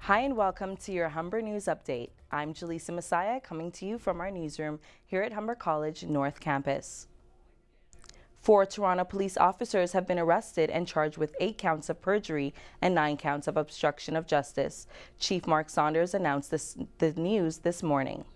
Hi and welcome to your Humber News Update. I'm Jaleesa Messiah coming to you from our newsroom here at Humber College North Campus. 4 Toronto police officers have been arrested and charged with 8 counts of perjury and 9 counts of obstruction of justice. Chief Mark Saunders announced the news this morning.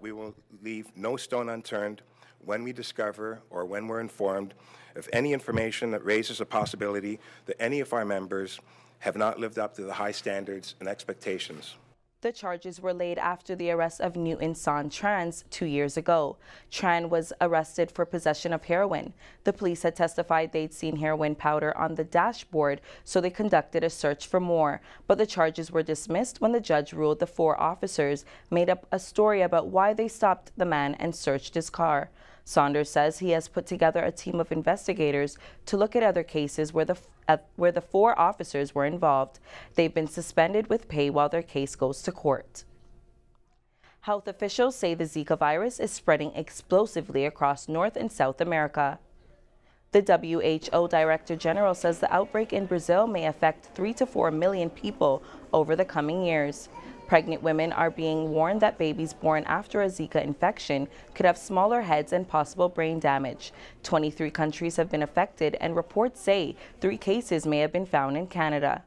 We will leave no stone unturned when we discover or when we're informed of any information that raises a possibility that any of our members have not lived up to the high standards and expectations. The charges were laid after the arrest of Newton Son Tran 2 years ago. Tran was arrested for possession of heroin. The police had testified they'd seen heroin powder on the dashboard, so they conducted a search for more. But the charges were dismissed when the judge ruled the 4 officers made up a story about why they stopped the man and searched his car. Saunders says he has put together a team of investigators to look at other cases where the 4 officers were involved. They've been suspended with pay while their case goes to court. Health officials say the Zika virus is spreading explosively across North and South America. The WHO Director General says the outbreak in Brazil may affect 3 to 4 million people over the coming years. Pregnant women are being warned that babies born after a Zika infection could have smaller heads and possible brain damage. 23 countries have been affected, and reports say 3 cases may have been found in Canada.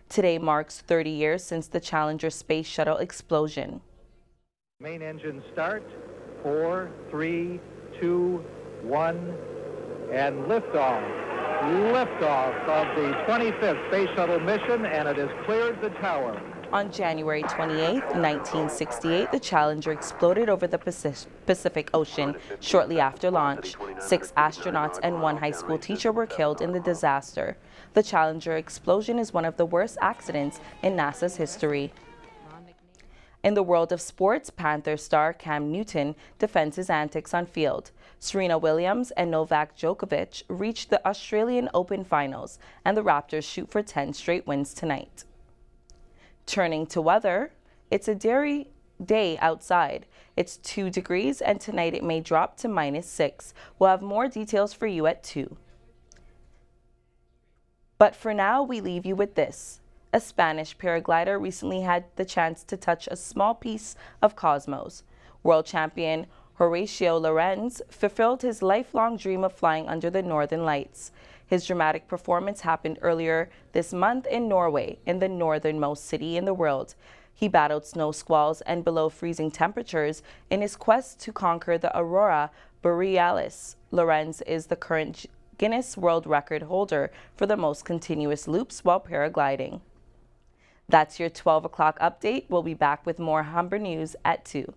Today marks 30 years since the Challenger space shuttle explosion. Main engine start. 4, 3, 2, 1, and liftoff. Liftoff of the 25th space shuttle mission, and it has cleared the tower. On January 28, 1968, the Challenger exploded over the Pacific Ocean shortly after launch. 6 astronauts and 1 high school teacher were killed in the disaster. The Challenger explosion is one of the worst accidents in NASA's history. In the world of sports, Panther star Cam Newton defends his antics on field. Serena Williams and Novak Djokovic reached the Australian Open finals, and the Raptors shoot for 10 straight wins tonight. Turning to weather, it's a dreary day outside. It's 2 degrees, and tonight it may drop to -6. We'll have more details for you at 2. But for now, we leave you with this. A Spanish paraglider recently had the chance to touch a small piece of cosmos. World champion Horacio Lorenz fulfilled his lifelong dream of flying under the Northern Lights. His dramatic performance happened earlier this month in Norway, in the northernmost city in the world. He battled snow squalls and below freezing temperatures in his quest to conquer the Aurora Borealis. Lorenz is the current Guinness World Record holder for the most continuous loops while paragliding. That's your 12 o'clock update. We'll be back with more Humber News at 2.